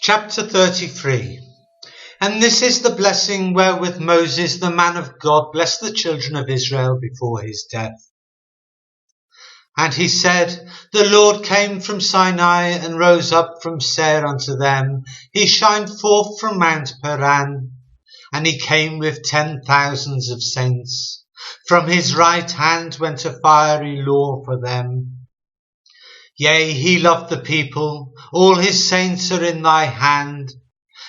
Chapter 33. And this is the blessing wherewith Moses, the man of God, blessed the children of Israel before his death. And he said, The Lord came from Sinai and rose up from Seir unto them. He shined forth from Mount Paran, and he came with 10,000s of saints. From his right hand went a fiery law for them. Yea, he loved the people, all his saints are in thy hand,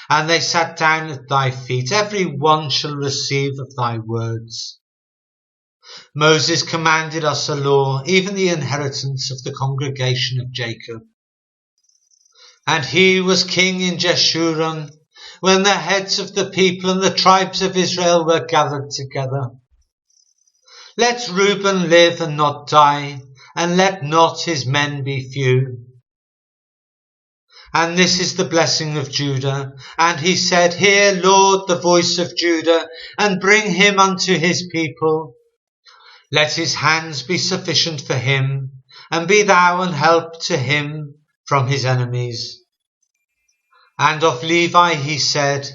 and they sat down at thy feet, every one shall receive of thy words. Moses commanded us a law, even the inheritance of the congregation of Jacob. And he was king in Jeshurun, when the heads of the people and the tribes of Israel were gathered together. Let Reuben live and not die, and let not his men be few. And this is the blessing of Judah. And he said, Hear, Lord, the voice of Judah, and bring him unto his people. Let his hands be sufficient for him, and be thou an help to him from his enemies. And of Levi he said,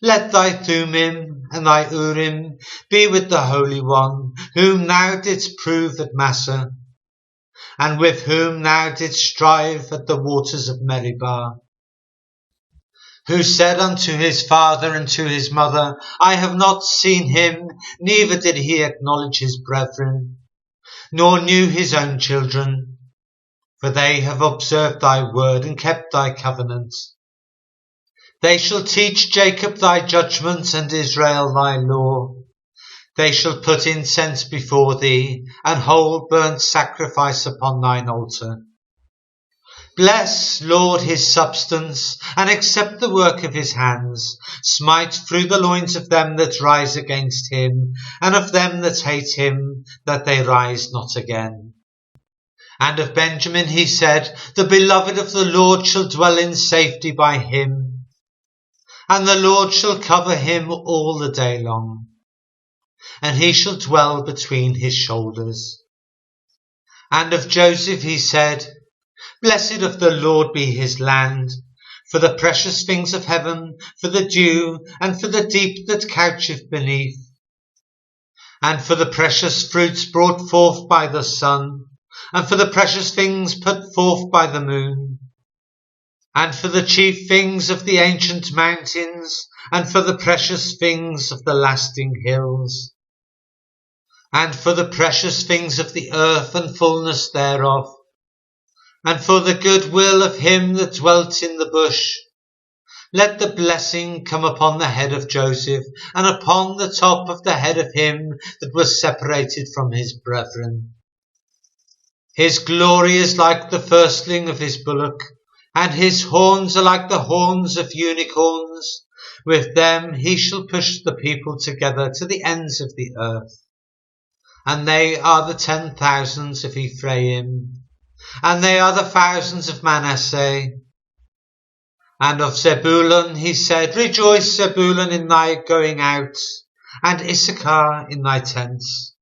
Let thy Thummim and thy Urim be with the Holy One, whom thou didst prove at Massah, and with whom thou didst strive at the waters of Meribah, who said unto his father and to his mother, I have not seen him, neither did he acknowledge his brethren, nor knew his own children, for they have observed thy word and kept thy covenant. They shall teach Jacob thy judgments and Israel thy law. They shall put incense before thee, and hold burnt sacrifice upon thine altar. Bless, Lord, his substance, and accept the work of his hands. Smite through the loins of them that rise against him, and of them that hate him, that they rise not again. And of Benjamin he said, The beloved of the Lord shall dwell in safety by him, and the Lord shall cover him all the day long, and he shall dwell between his shoulders. And of Joseph he said, Blessed of the Lord be his land, for the precious things of heaven, for the dew, and for the deep that coucheth beneath, and for the precious fruits brought forth by the sun, and for the precious things put forth by the moon, and for the chief things of the ancient mountains, and for the precious things of the lasting hills, and for the precious things of the earth and fullness thereof, and for the good will of him that dwelt in the bush. Let the blessing come upon the head of Joseph, and upon the top of the head of him that was separated from his brethren. His glory is like the firstling of his bullock, and his horns are like the horns of unicorns. With them he shall push the people together to the ends of the earth. And they are the 10,000s of Ephraim, and they are the thousands of Manasseh. And of Zebulun he said, Rejoice, Zebulun, in thy going out, and Issachar in thy tents.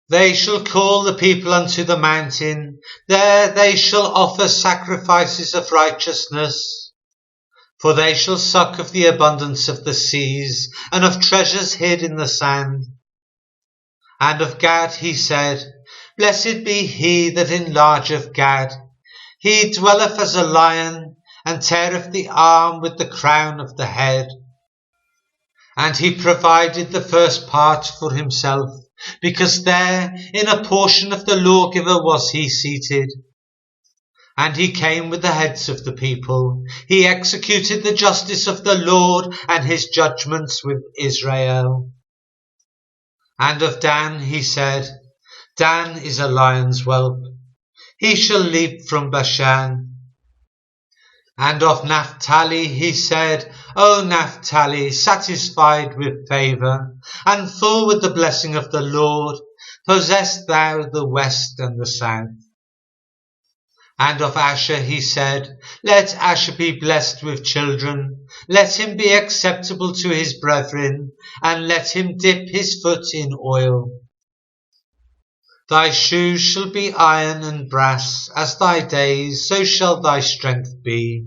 They shall call the people unto the mountain, there they shall offer sacrifices of righteousness. For they shall suck of the abundance of the seas, and of treasures hid in the sand. And of Gad he said, Blessed be he that enlargeth Gad. He dwelleth as a lion, and teareth the arm with the crown of the head. And he provided the first part for himself, because there in a portion of the lawgiver was he seated. And he came with the heads of the people. He executed the justice of the Lord and his judgments with Israel. And of Dan he said, Dan is a lion's whelp. He shall leap from Bashan. And of Naphtali he said, O Naphtali, satisfied with favour, and full with the blessing of the Lord, possess thou the west and the south. And of Asher he said, Let Asher be blessed with children, let him be acceptable to his brethren, and let him dip his foot in oil. Thy shoes shall be iron and brass, as thy days, so shall thy strength be.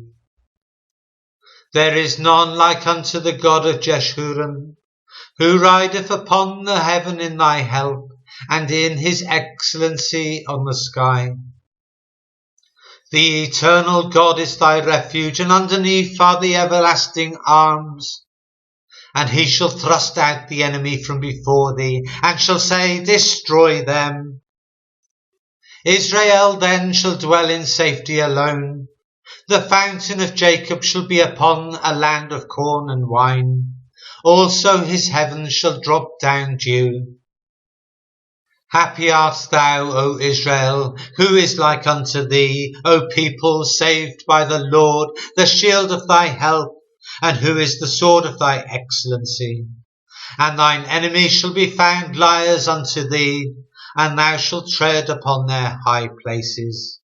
There is none like unto the God of Jeshurun, who rideth upon the heaven in thy help, and in his excellency on the sky. The eternal God is thy refuge, and underneath are the everlasting arms. And he shall thrust out the enemy from before thee, and shall say, Destroy them. Israel then shall dwell in safety alone. The fountain of Jacob shall be upon a land of corn and wine. Also his heavens shall drop down dew. Happy art thou, O Israel, who is like unto thee, O people saved by the Lord, the shield of thy help, and who is the sword of thy excellency. And thine enemies shall be found liars unto thee, and thou shalt tread upon their high places.